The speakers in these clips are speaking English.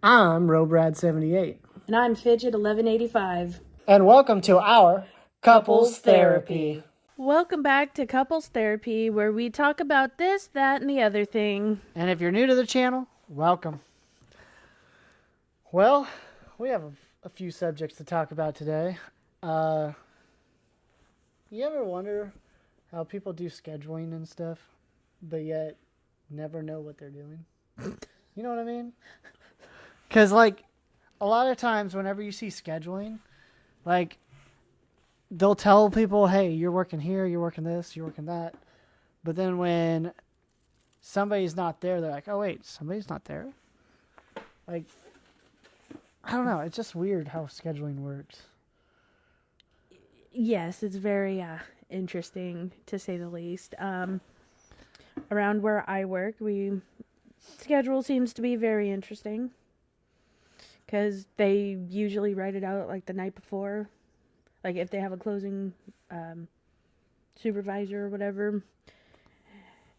I'm Robrad78. And I'm Fidget 1185. And welcome to our Couples Therapy. Welcome back to Couples Therapy, where we talk about this, that, and the other thing. And if you're new to the channel, welcome. Well, we have a few subjects to talk about today. You ever wonder how people do scheduling and stuff, but yet never know what they're doing? You know what I mean? Because, like, a lot of times whenever you see scheduling, like, they'll tell people, hey, you're working here, you're working this, you're working that. But then when somebody's not there, they're like, oh, wait, somebody's not there? Like, I don't know. It's just weird how scheduling works. Yes, it's very interesting, to say the least. Around where I work, schedule seems to be very interesting. Because they usually write it out, like, the night before. Like, if they have a closing supervisor or whatever.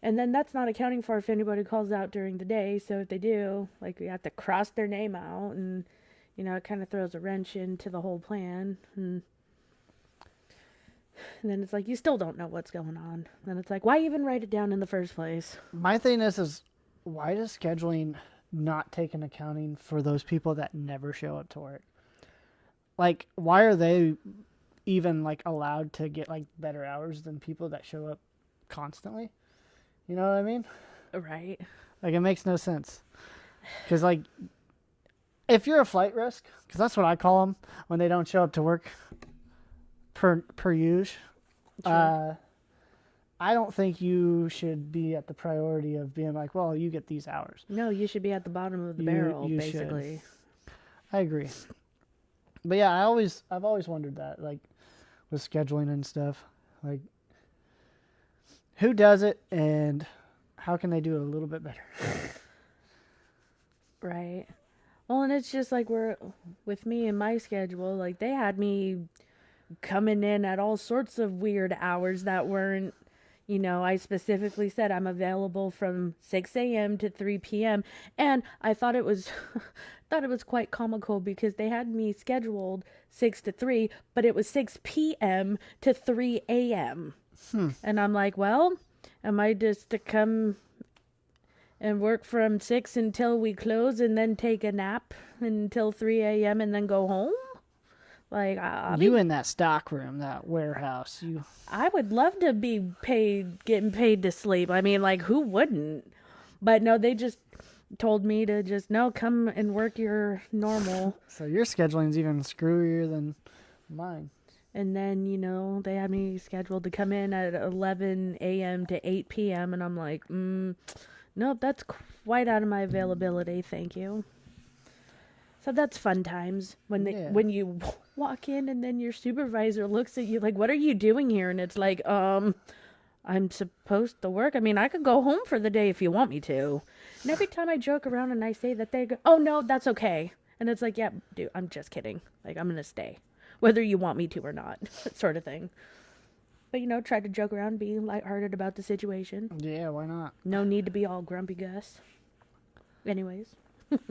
And then that's not accounting for if anybody calls out during the day. So if they do, like, we have to cross their name out. And, you know, it kind of throws a wrench into the whole plan. And then it's like, you still don't know what's going on. Then it's like, why even write it down in the first place? My thing is why does scheduling not take an accounting for those people that never show up to work? Like, why are they even, like, allowed to get, like, better hours than people that show up constantly? You know what I mean? Right. Like, it makes no sense. Because, like, if you're a flight risk, because that's what I call them when they don't show up to work per use, I don't think you should be at the priority of being like, well, you get these hours. No, you should be at the bottom of the barrel, you basically. Should. I agree. But yeah, I've always wondered that, like, with scheduling and stuff, like, who does it and how can they do it a little bit better? Right. Well, and it's just like with me and my schedule, like, they had me coming in at all sorts of weird hours that weren't, you know, I specifically said I'm available from 6 a.m. to 3 p.m. And I thought it was quite comical because they had me scheduled 6 to 3, but it was 6 p.m. to 3 a.m. And I'm like, well, am I just to come and work from 6 until we close and then take a nap until 3 a.m. and then go home? Like, you in that stock room, that warehouse, I would love to be getting paid to sleep. I mean, like, who wouldn't? But no, they just told me to just, no, come and work your normal. So your scheduling's even screwier than mine. And then, you know, they had me scheduled to come in at 11 a.m. to 8 p.m. And I'm like, nope, that's quite out of my availability. Thank you. So that's fun times when you walk in and then your supervisor looks at you like, what are you doing here? And it's like, I'm supposed to work. I mean, I could go home for the day if you want me to. And every time I joke around and I say that, they go, oh, no, that's okay. And it's like, yeah, dude, I'm just kidding. Like, I'm going to stay, whether you want me to or not, sort of thing. But, you know, try to joke around, be lighthearted about the situation. Yeah, why not? No need to be all grumpy Gus. Anyways.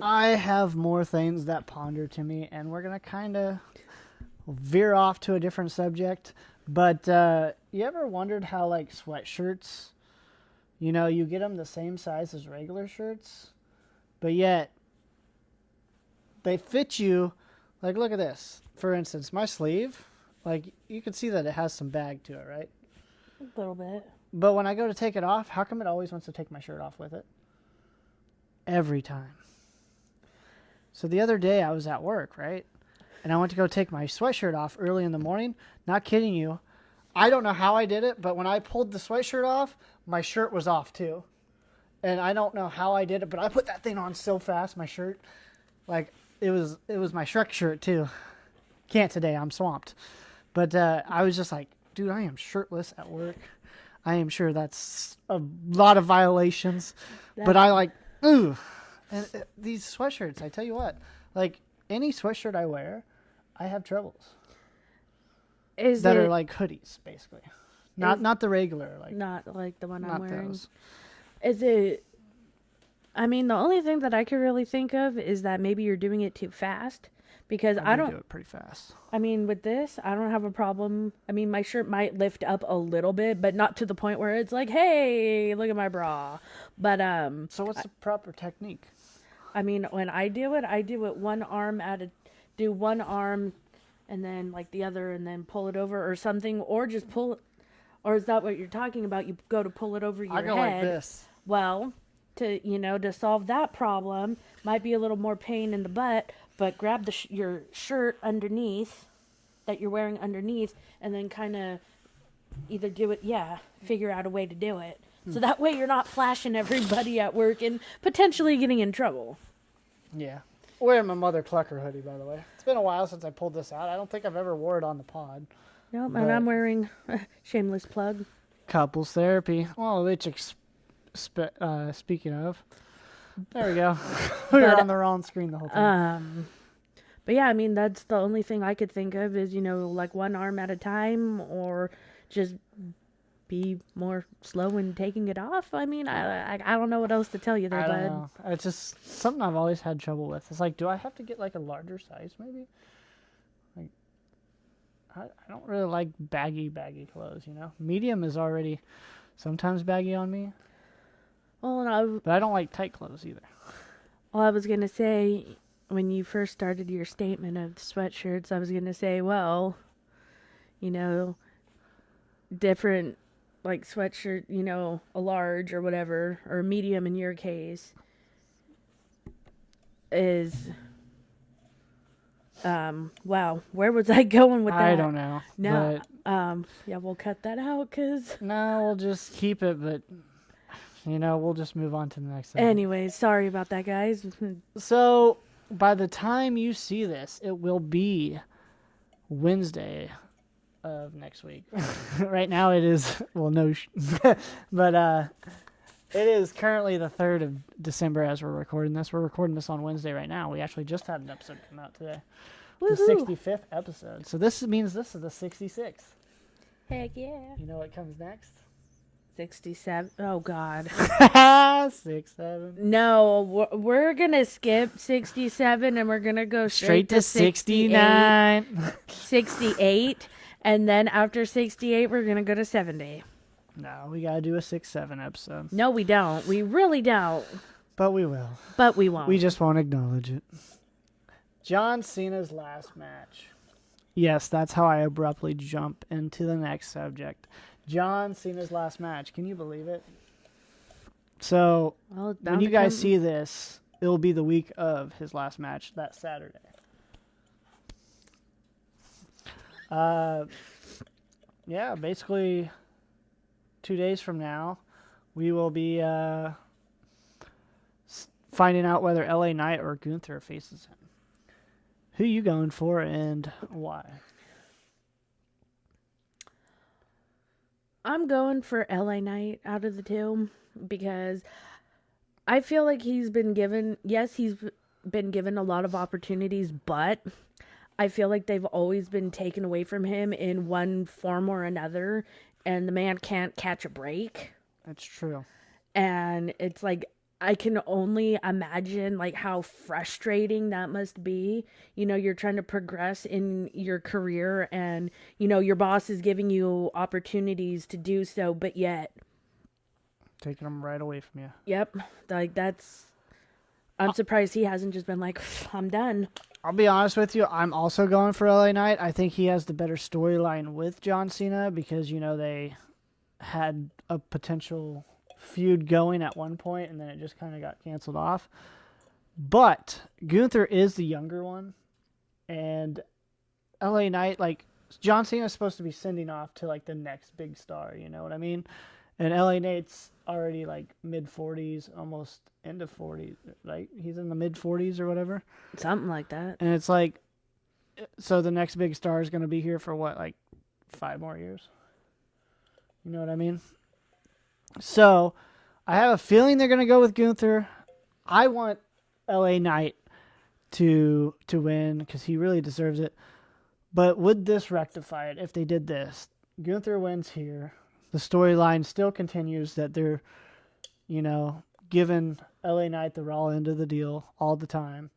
I have more things that ponder to me, and we're going to kind of veer off to a different subject. But you ever wondered how, like, sweatshirts, you know, you get them the same size as regular shirts, but yet they fit you. Like, look at this. For instance, my sleeve, like, you can see that it has some bag to it, right? A little bit. But when I go to take it off, how come it always wants to take my shirt off with it? Every time. So the other day I was at work, right? And I went to go take my sweatshirt off early in the morning. Not kidding you. I don't know how I did it, but when I pulled the sweatshirt off, my shirt was off too. And I don't know how I did it, but I put that thing on so fast, my shirt. Like, it was my Shrek shirt too. Can't today, I'm swamped. But I was just like, dude, I am shirtless at work. I am sure that's a lot of violations. But I like, ooh. And these sweatshirts, I tell you what, like, any sweatshirt I wear, I have troubles. Are like hoodies, basically. Not the regular. Like, not like the one I'm wearing. Those. Is it I mean, the only thing that I could really think of is that maybe you're doing it too fast. Because I I do don't, it pretty fast. I mean, with this, I don't have a problem. I mean, my shirt might lift up a little bit, but not to the point where it's like, hey, look at my bra. But, So what's the proper technique? I mean, when I do it one arm do one arm and then like the other and then pull it over or something, or just pull it. Or is that what you're talking about? You go to pull it over your I go head. like this. Well, to solve that problem, might be a little more pain in the butt, but grab your shirt underneath that you're wearing underneath, and then kind of either figure out a way to do it. So that way you're not flashing everybody at work and potentially getting in trouble. Yeah. Wearing my Mother Clucker hoodie, by the way. It's been a while since I pulled this out. I don't think I've ever wore it on the pod. Nope, and I'm wearing shameless plug. Couples therapy. Well, which speaking of, there we go. We were on the wrong screen the whole time. But yeah, I mean, that's the only thing I could think of is, like one arm at a time, or just be more slow in taking it off. I mean, I don't know what else to tell you there, I don't bud. know. It's just something I've always had trouble with. It's like, do I have to get like a larger size maybe? Like, I don't really like baggy clothes, Medium is already sometimes baggy on me, Well, but I don't like tight clothes either. I was going to say, when you first started your statement of sweatshirts, I was going to say, well, different, like, sweatshirt, a large or whatever, or a medium in your case, is, wow, where was I going with that? I don't know. No, yeah, we'll cut that out, because... No, we'll just keep it, but, we'll just move on to the next thing. Anyways, sorry about that, guys. So, by the time you see this, it will be Wednesday of next week. Right now it is, well, no, but it is currently the 3rd of December as we're recording this. We're recording this on Wednesday right now. We actually just had an episode come out today. Woohoo. The 65th episode. So this means this is the 66th. Heck yeah. You know what comes next? 67. Oh, God. 6, 7. No, we're going to skip 67 and we're going to go straight to 69. 68. And then after 68, we're going to go to 70. No, we got to do a 6, 7 episode. No, we don't. We really don't. But we will. But we won't. We just won't acknowledge it. John Cena's last match. Yes, that's how I abruptly jump into the next subject. John Cena's last match. Can you believe it? So, when you guys see this, it'll be the week of his last match, that Saturday. Yeah, basically 2 days from now, we will be finding out whether LA Knight or Gunther faces him. Who you going for and why? I'm going for LA Knight out of the two because I feel like he's been given a lot of opportunities, but I feel like they've always been taken away from him in one form or another, and the man can't catch a break. That's true. And it's like, I can only imagine like how frustrating that must be. You're trying to progress in your career and, your boss is giving you opportunities to do so, but yet taking them right away from you. Yep. Like I'm surprised he hasn't just been like, I'm done. I'll be honest with you. I'm also going for LA Knight. I think he has the better storyline with John Cena because, they had a potential feud going at one point and then it just kind of got canceled off. But Gunther is the younger one, and LA Knight, like, John Cena is supposed to be sending off to like the next big star, you know what I mean? And LA Knight's already like mid 40s, almost end of 40s, right? He's in the mid 40s or whatever. Something like that. And it's like, so the next big star is going to be here for what, like 5 more years? You know what I mean? So, I have a feeling they're going to go with Gunther. I want LA Knight to win because he really deserves it. But would this rectify it if they did this? Gunther wins here. The storyline still continues that they're, giving LA Knight the raw end of the deal all the time.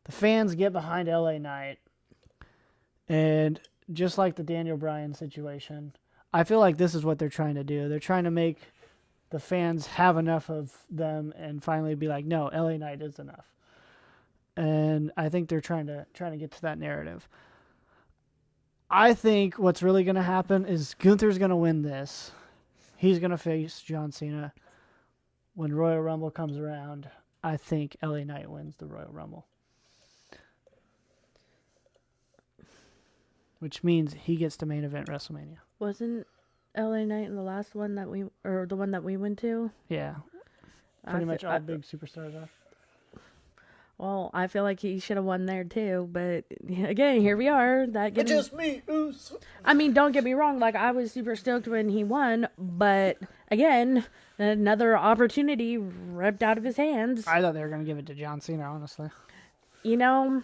The fans get behind LA Knight. And just like the Daniel Bryan situation, I feel like this is what they're trying to do. They're trying to make the fans have enough of them and finally be like, no, LA Knight is enough. And I think they're trying to get to that narrative. I think what's really going to happen is Gunther's going to win this. He's going to face John Cena. When Royal Rumble comes around, I think LA Knight wins the Royal Rumble. Which means he gets to main event WrestleMania. Wasn't LA Knight in the last one or the one that we went to? Yeah. Pretty much all big superstars are. Well, I feel like he should have won there too, but again, here we are. Just me, Oos. I mean, don't get me wrong. Like, I was super stoked when he won, but again, another opportunity ripped out of his hands. I thought they were going to give it to John Cena, honestly. You know,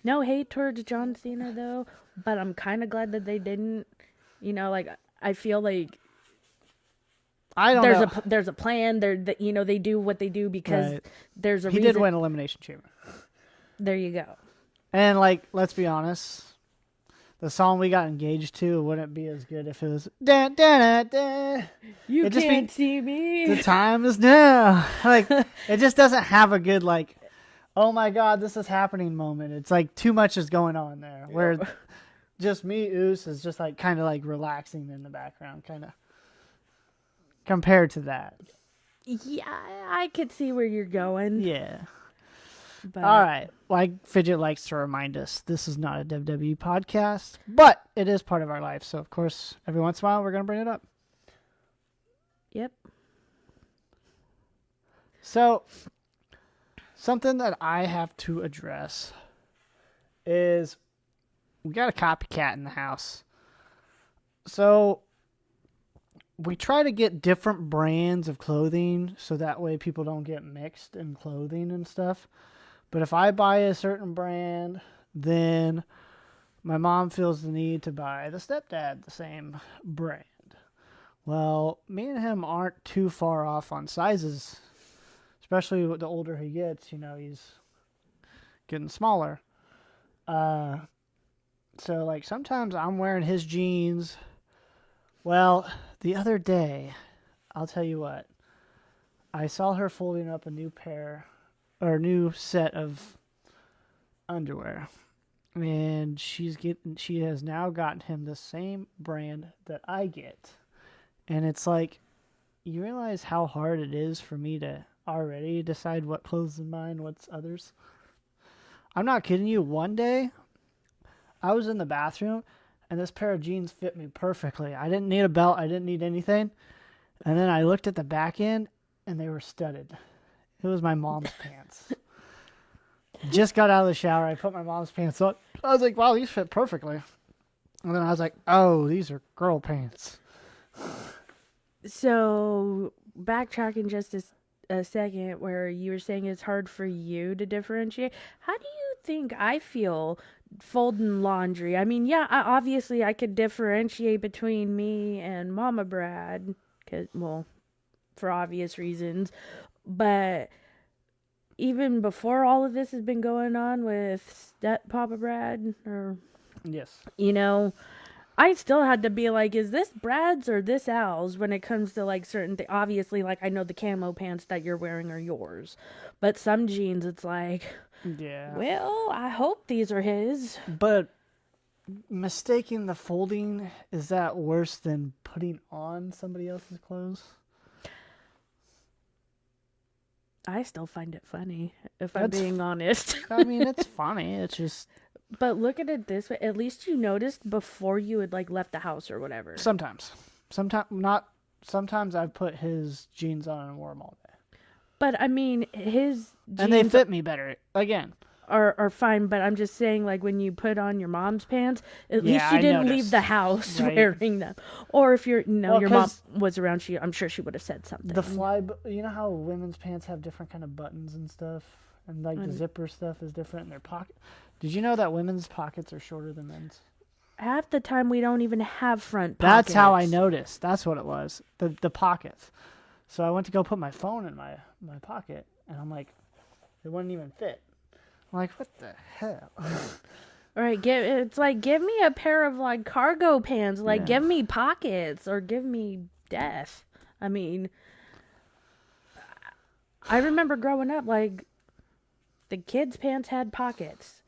no hate towards John Cena though, but I'm kind of glad that they didn't. You know, like, I feel like there's a plan. They do what they do because there's a reason. He did win Elimination Chamber. There you go. And, like, let's be honest, the song we got engaged to wouldn't be as good if it was da, da, da, da. You can't see me. The time is now. Like, it just doesn't have a good, like, oh my God, this is happening moment. It's like too much is going on there. Where just me, Oos, is just like kind of like relaxing in the background, kind of. Compared to that. Yeah, I could see where you're going. Yeah. But... All right. Like Fidget likes to remind us, this is not a WWE podcast, but it is part of our life. So, of course, every once in a while, we're going to bring it up. Yep. So, something that I have to address is we got a copycat in the house. So, we try to get different brands of clothing so that way people don't get mixed in clothing and stuff. But if I buy a certain brand, then my mom feels the need to buy the stepdad the same brand. Well, me and him aren't too far off on sizes, especially the older he gets. You know, he's getting smaller. So, like, sometimes I'm wearing his jeans. Well, the other day, I'll tell you what, I saw her folding up a new set of underwear, and she has now gotten him the same brand that I get, and it's like, you realize how hard it is for me to already decide what clothes is mine, what's others? I'm not kidding you. One day, I was in the bathroom, and this pair of jeans fit me perfectly. I didn't need a belt. I didn't need anything. And then I looked at the back end, and they were studded. It was my mom's pants. Just got out of the shower. I put my mom's pants on. I was like, wow, these fit perfectly. And then I was like, oh, these are girl pants. So, backtracking just a second, where you were saying it's hard for you to differentiate. How do you think I feel folding laundry? I mean, yeah, obviously I could differentiate between me and Mama Brad, for obvious reasons. But even before all of this has been going on with Papa Brad, or yes, I still had to be like, is this Brad's or this Al's when it comes to like certain things? Obviously, like, I know the camo pants that you're wearing are yours, but some jeans, it's like, yeah, well, I hope these are his. But mistaking the folding, is that worse than putting on somebody else's clothes? I still find it funny, if I'm being honest. I mean, it's funny. It's just... But look at it this way. At least you noticed before you had, like, left the house or whatever. Sometimes I've put his jeans on and wore them all day. But, I mean, his jeans... And they fit me better. Again. Are fine, but I'm just saying, like, when you put on your mom's pants, at least you didn't leave the house wearing them. Or if your mom was around, I'm sure she would have said something. You know how women's pants have different kind of buttons and stuff, and like the zipper stuff is different in their pocket. Did you know that women's pockets are shorter than men's? Half the time we don't even have front pockets. That's how I noticed. That's what it was. The pockets. So I went to go put my phone in my pocket, And I'm like, it wouldn't even fit. I'm like, what the hell? All right, it's like, give me a pair of like cargo pants. Like, Yeah. give me pockets or give me death. I mean, I remember growing up, like, the kids' pants had pockets.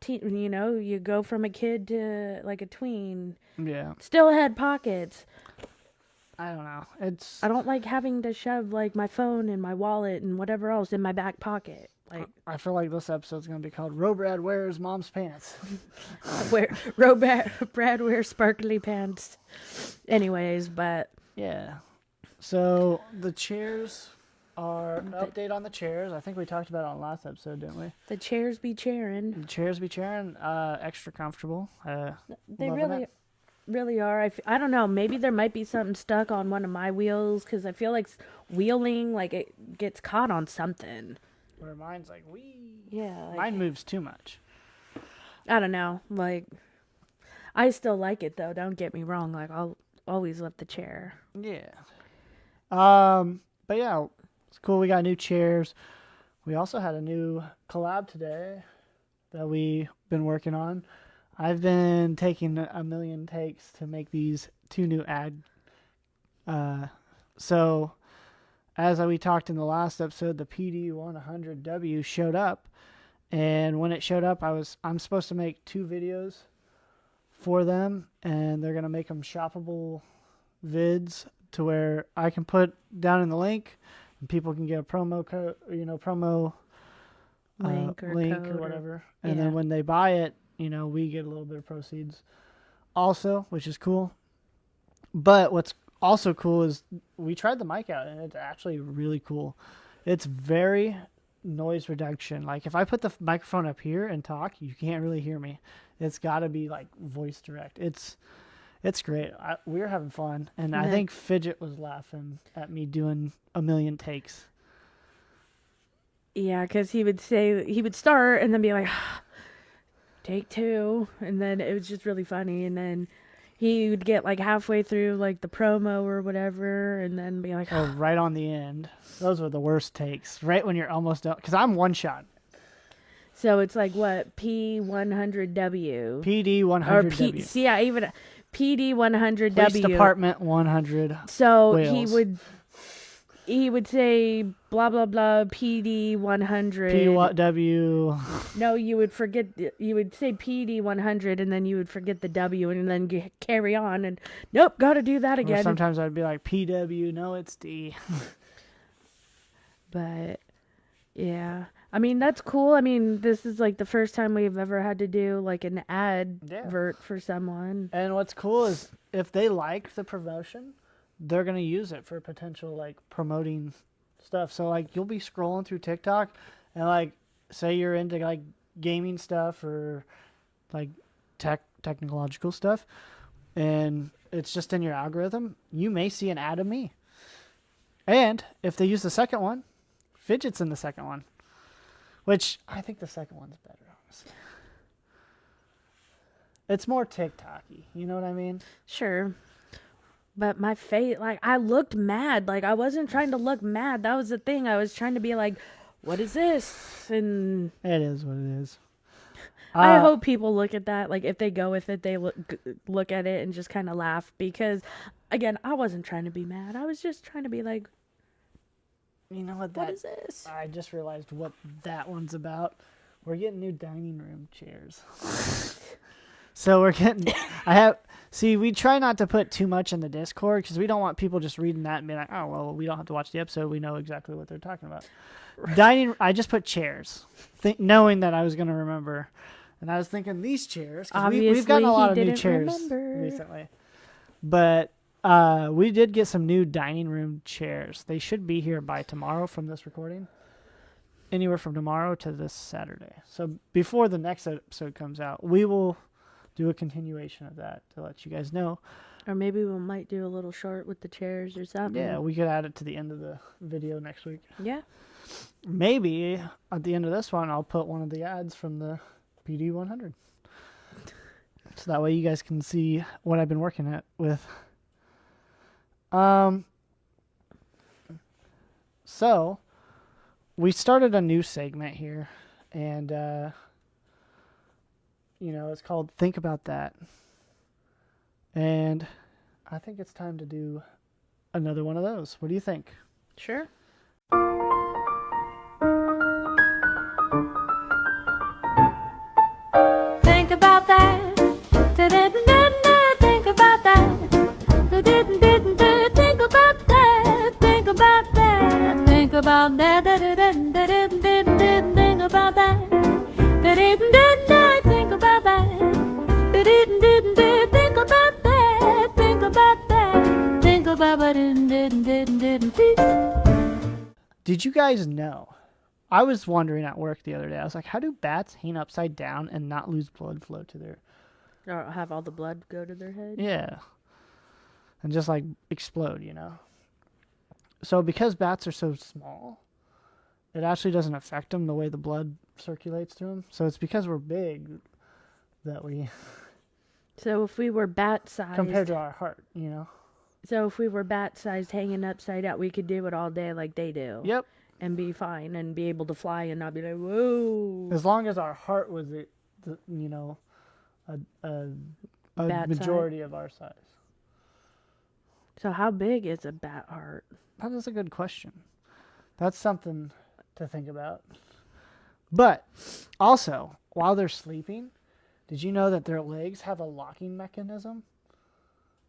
You know, you go from a kid to like a tween, Yeah. still had pockets. I don't know. I don't like having to shove like my phone and my wallet and whatever else in my back pocket. Like, I feel like this episode's going to be called Robrad Wears Mom's Pants. Brad wears sparkly pants. Anyways, but Yeah. So the chairs are an update on the chairs. I think we talked about it on the last episode, didn't we? the chairs be cheering. The chairs be chairing, extra comfortable. They Loving it. really are. I don't know. Maybe there might be something stuck on one of my wheels because I feel like wheeling, like it gets caught on something. Where mine's like, wee. Yeah. Like, Mine moves too much. I don't know. Like, I still like it though. Don't get me wrong. Like, I'll always love the chair. Yeah. But yeah, it's cool. We got new chairs. We also had a new collab today that we've been working on. I've been taking a million takes to make these 2 new so as we talked in the last episode, the PD100W showed up, and when it showed up, I'm supposed to make 2 videos for them, and they're gonna make them shoppable vids to where I can put down in the link, and people can get a promo code, promo Link or code whatever, and then when they buy it, we get a little bit of proceeds, also, which is cool. But what's also cool is we tried the mic out, and it's actually really cool. It's very noise reduction. Like, if I put the microphone up here and talk, you can't really hear me. It's got to be like voice direct. It's great. We were having fun, and I think Fidget was laughing at me doing a million takes. Yeah, because he would start and then be like, take 2, and then it was just really funny, and then he would get like halfway through like the promo or whatever, and then be like, oh, right on the end. Those were the worst takes. Right when you're almost done, because I'm one shot. So it's like what, P100W, PD100W. or yeah, even PD100W. Police Department 100. So Wales. he would say blah blah blah PD100. PW. No, you would say PD100 and then you would forget the W and then carry on and nope, got to do that again. Or sometimes I'd be like PW, no, it's D. But yeah, I mean, that's cool. I mean, this is like the first time we've ever had to do like an advert for someone. And what's cool is if they like the promotion, they're going to use it for potential like promoting stuff. So like you'll be scrolling through TikTok and like say you're into like gaming stuff or like technological stuff and it's just in your algorithm, you may see an ad of me. And if they use the second one, Fidget's in the second one. Which I think the second one's better, honestly. It's more TikTok-y, you know what I mean? Sure. But my face, like, I looked mad. Like, I wasn't trying to look mad. That was the thing. I was trying to be like, what is this? And it is what it is. I hope people look at that. Like, if they go with it, they look at it and just kind of laugh. Because, again, I wasn't trying to be mad. I was just trying to be like, you know what is this? I just realized what that one's about. We're getting new dining room chairs. So we're getting, we try not to put too much in the Discord because we don't want people just reading that and being like, oh, well, we don't have to watch the episode. We know exactly what they're talking about. I just put chairs, knowing that I was going to remember. And I was thinking these chairs, because we've gotten a lot of new chairs recently. But we did get some new dining room chairs. They should be here by tomorrow from this recording. Anywhere from tomorrow to this Saturday. So before the next episode comes out, we will do a continuation of that to let you guys know. Or maybe we might do a little short with the chairs or something. Yeah, we could add it to the end of the video next week. Yeah. Maybe at the end of this one, I'll put one of the ads from the PD100. So that way you guys can see what I've been working with. So we started a new segment here, and it's called Think About That. And I think it's time to do another one of those. What do you think? Sure. Think about that. Think about that. Think about that. Think about that. Think about that. Think about that. Think about that. Think about that. Think about that. Think about that. Did you guys know? I was wondering at work the other day. I was like, how do bats hang upside down and not lose blood flow to their... Or have all the blood go to their head? Yeah. And just like explode, So because bats are so small, it actually doesn't affect them the way the blood circulates through them. So it's because we're big that we... So if we were bat-sized... Compared to our heart, So if we were bat-sized hanging upside down, we could do it all day like they do. Yep. And be fine and be able to fly and not be like, whoa. As long as our heart was, a majority of our size. So how big is a bat heart? That is a good question. That's something to think about. But also, while they're sleeping, did you know that their legs have a locking mechanism?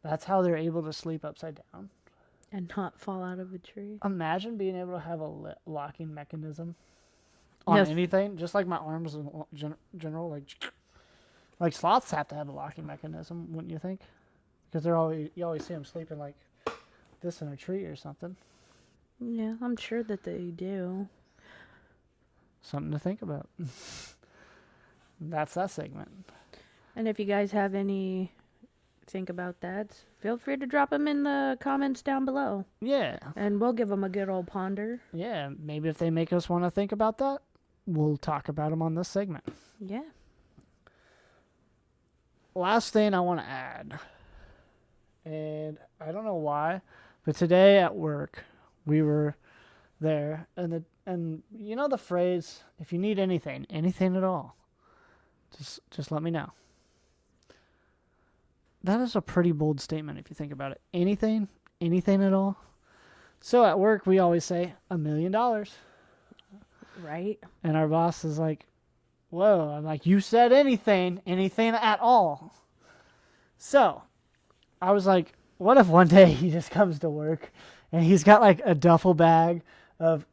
That's how they're able to sleep upside down. And not fall out of a tree. Imagine being able to have a locking mechanism on anything, just like my arms in general. Like sloths have to have a locking mechanism, wouldn't you think? Because you always see them sleeping like this in a tree or something. Yeah, I'm sure that they do. Something to think about. That's that segment. And if you guys have any think about that, feel free to drop them in the comments down below. Yeah. And we'll give them a good old ponder. Yeah, maybe if they make us want to think about that, we'll talk about them on this segment. Yeah. Last thing I want to add, and I don't know why, but today at work, we were there, and the phrase, if you need anything at all, just let me know. That is a pretty bold statement if you think about it. Anything at all. So at work, we always say $1 million. Right. And our boss is like, whoa. I'm like, you said anything at all. So I was like, what if one day he just comes to work and he's got like a duffel bag of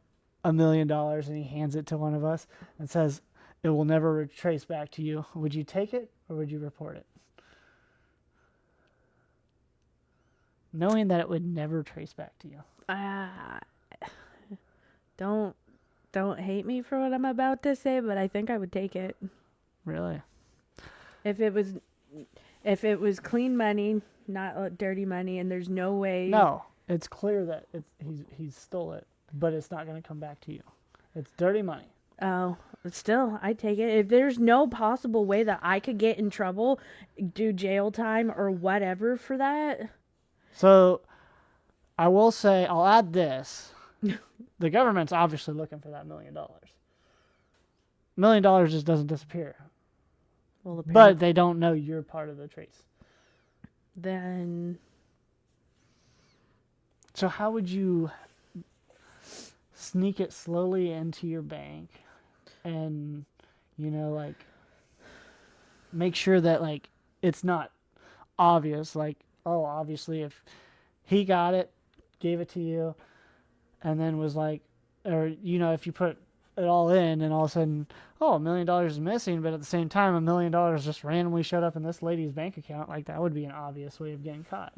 $1 million and he hands it to one of us and says, it will never trace back to you. Would you take it or would you report it? Knowing that it would never trace back to you. Don't hate me for what I'm about to say, but I think I would take it. Really? If it was clean money, not dirty money, and there's no way. No, it's clear that he stole it, but it's not going to come back to you. It's dirty money. Oh, but still, I take it. If there's no possible way that I could get in trouble, do jail time or whatever for that. So, I will say, I'll add this. The government's obviously looking for that $1 million. $1 million just doesn't disappear. Well, but they don't know you're part of the trace. Then. So how would you sneak it slowly into your bank and, make sure that, it's not obvious, oh, obviously if he got it, gave it to you, and then was if you put it all in and all of a sudden, oh, $1 million is missing, but at the same time, $1 million just randomly showed up in this lady's bank account, that would be an obvious way of getting caught.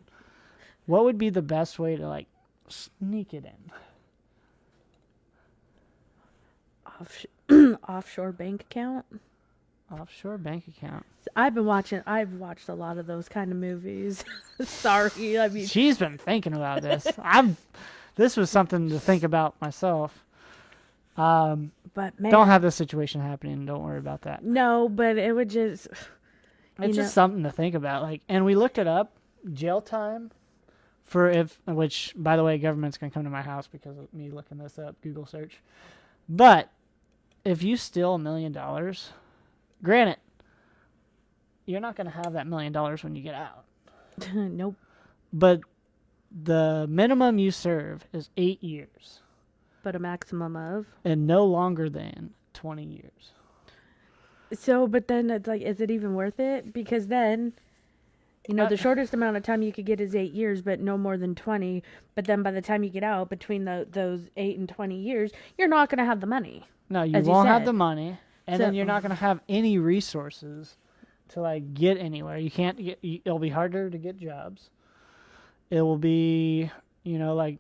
What would be the best way to, sneak it in? Offshore bank account? Offshore bank account. I've watched a lot of those kind of movies. Sorry, I mean. She's been thinking about this. This was something to think about myself. But man, don't have this situation happening. Don't worry about that. No, but it would just. It's just something to think about. And we looked it up. Jail time which, by the way, government's gonna come to my house because of me looking this up. Google search. But if you steal $1 million, granted, you're not going to have that $1 million when you get out. Nope. But the minimum you serve is 8 years. But a maximum of. And no longer than 20 years. So, but then it's like, is it even worth it? Because then, the shortest amount of time you could get is 8 years, but no more than 20. But then by the time you get out, between those 8 and 20 years, you're not going to have the money. No, you as you won't have said. the money. And So- then you're not going to have any resources to, like, get anywhere. You can't get, it'll be harder to get jobs. It will be, like,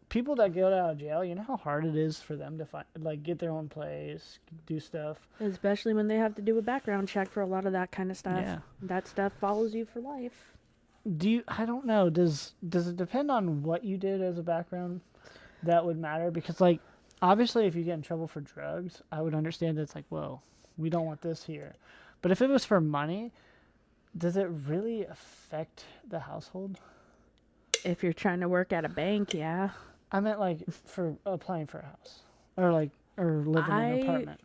people that get out of jail, you know how hard it is for them to find, like, get their own place, do stuff. Especially when they have to do a background check for a lot of that kind of stuff. Yeah. That stuff follows you for life. I don't know, does it depend on what you did as a background that would matter? Because, like, obviously if you get in trouble for drugs, I would understand that it's like, whoa, we don't want this here. But if it was for money, does it really affect the household? If you're trying to work at a bank, yeah. I meant, like, for applying for a house. Or living in an apartment.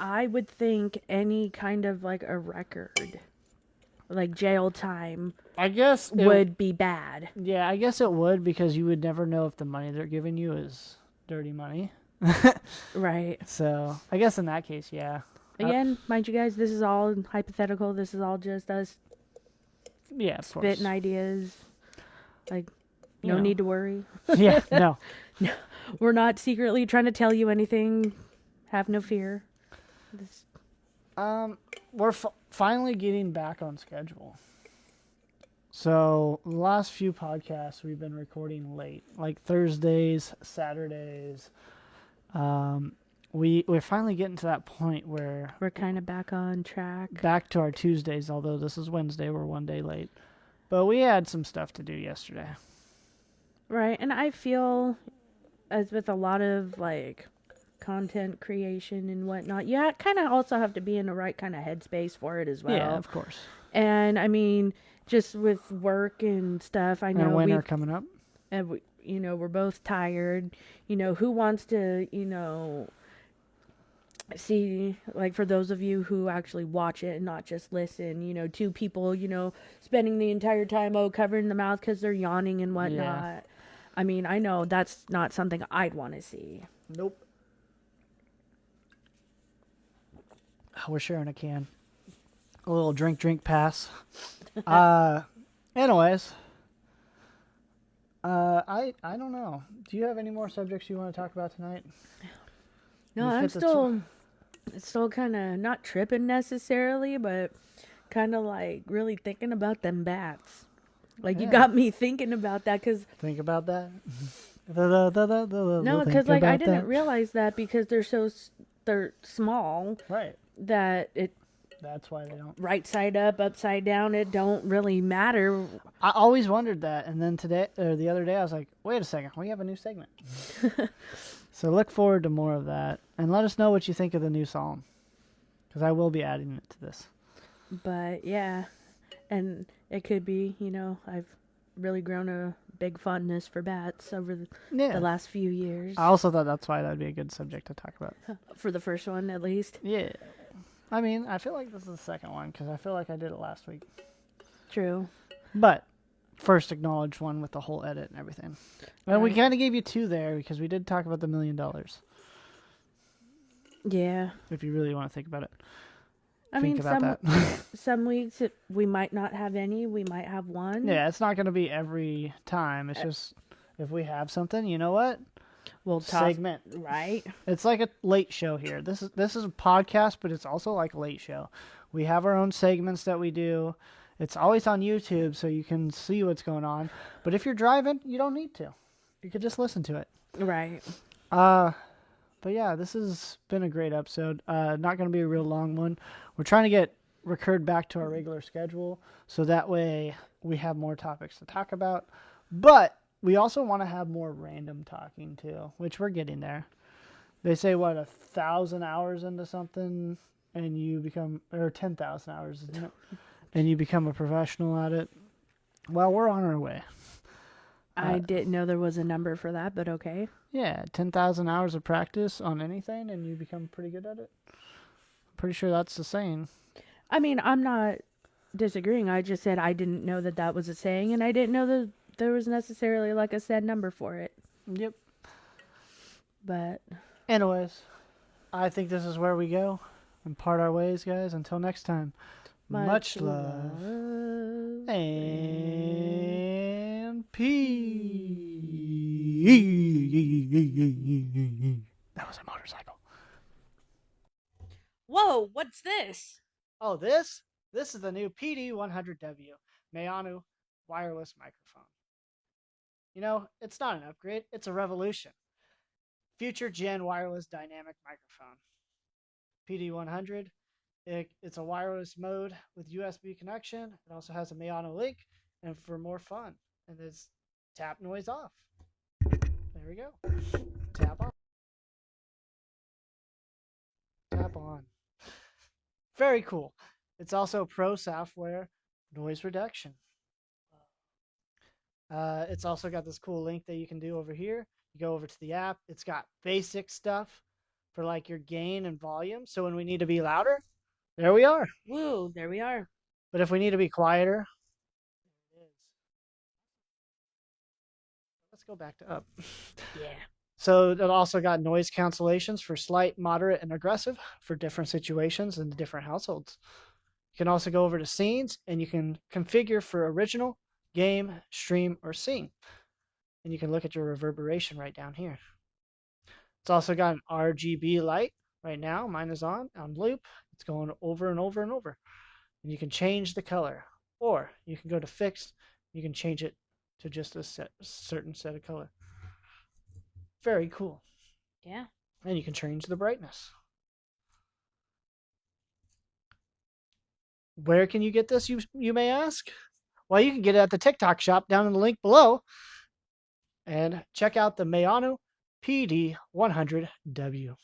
I would think any kind of, like, a record, like jail time, I guess would be bad. Yeah, I guess it would, because you would never know if the money they're giving you is dirty money. Right. So, I guess in that case, yeah. Again, mind you guys, this is all hypothetical. This is all just us Yeah, of course. spitting ideas. Like, no You know. need to worry. Yeah, no. We're not secretly trying to tell you anything. Have no fear. This, We're finally getting back on schedule. So, the last few podcasts we've been recording late, like Thursdays, Saturdays. We're finally getting to that point where we're kind of back on track. back to our Tuesdays, although this is Wednesday, we're one day late. But we had some stuff to do yesterday. Right. And I feel, as with a lot of, like, content creation and whatnot, you kind of also have to be in the right kind of headspace for it as well. Yeah, of course. And, I mean, just with work and stuff, I know And winter coming up. and we're both tired. Who wants to, see, like, for those of you who actually watch it and not just listen, two people, spending the entire time, covering the mouth because they're yawning and whatnot. Yeah. I mean, I know that's not something I'd want to see. Nope. We're sharing a can. A little drink pass. Anyways. I don't know. Do you have any more subjects you want to talk about tonight? No, We've I'm hit the still kind of not tripping necessarily, but kind of like really thinking about them bats. Like, you Yeah. got me thinking about that because Think about that. no, because like I didn't realize that because they're small Right. that it That's why they don't. right side up, upside down, it don't really matter. I always wondered that, and then the other day, I was like, "Wait a second, we have a new segment." So look forward to more of that, and let us know what you think of the new song, because I will be adding it to this. But yeah, and it could be, I've really grown a big fondness for bats over Yeah. the last few years. I also thought that's why that'd be a good subject to talk about. For the first one, at least. Yeah. I mean, I feel like this is the second one because I feel like I did it last week. True. But first acknowledged one with the whole edit and everything. And we Right. kind of gave you two there because we did talk about the $1 million. Yeah. If you really want to think about it. I Think mean, about that. some weeks we might not have any. We might have one. Yeah, it's not going to be every time. It's just if we have something, you know what? We'll talk. Segment. Right. It's like a late show here. This is a podcast, but it's also like a late show. We have our own segments that we do. It's always on YouTube, so you can see what's going on. But if you're driving, you don't need to. You could just listen to it. Right. But yeah, this has been a great episode. Not going to be a real long one. We're trying to get recurred back to our regular schedule, so that way we have more topics to talk about. But we also want to have more random talking too, which we're getting there. They say, 1,000 hours into something, and you become, or 10,000 hours, isn't it? And you become a professional at it. Well, we're on our way. I didn't know there was a number for that, but okay. Yeah, 10,000 hours of practice on anything and you become pretty good at it. I'm pretty sure that's the saying. I mean, I'm not disagreeing. I just said I didn't know that that was a saying, and I didn't know that there was necessarily like a set number for it. Yep. But Anyways, I think this is where we go and part our ways, guys. Until next time, much love and peace. That was a motorcycle. Whoa, what's this? Oh, this is the new PD100W Mayanu wireless microphone. You know, it's not an upgrade, it's a revolution. Future gen wireless dynamic microphone. PD100. It's a wireless mode with USB connection. It also has a Mayano link, and for more fun. And it's tap noise off. There we go. Tap on. Tap on. Very cool. It's also pro software noise reduction. It's also got this cool link that you can do over here. You go over to the app. It's got basic stuff for like your gain and volume. So when we need to be louder, there we are. Woo, there we are. But if we need to be quieter, there it is. Let's go back to up. Yeah. So it also got noise cancellations for slight, moderate, and aggressive for different situations and different households. You can also go over to scenes and you can configure for original, game, stream, or scene. And you can look at your reverberation right down here. It's also got an RGB light. Right now, mine is on loop. It's going over and over and over. And you can change the color. Or you can go to fixed. You can change it to just a certain set of color. Very cool. Yeah. And you can change the brightness. Where can you get this, you may ask? Well, you can get it at the TikTok shop down in the link below. And check out the Mayano PD100W.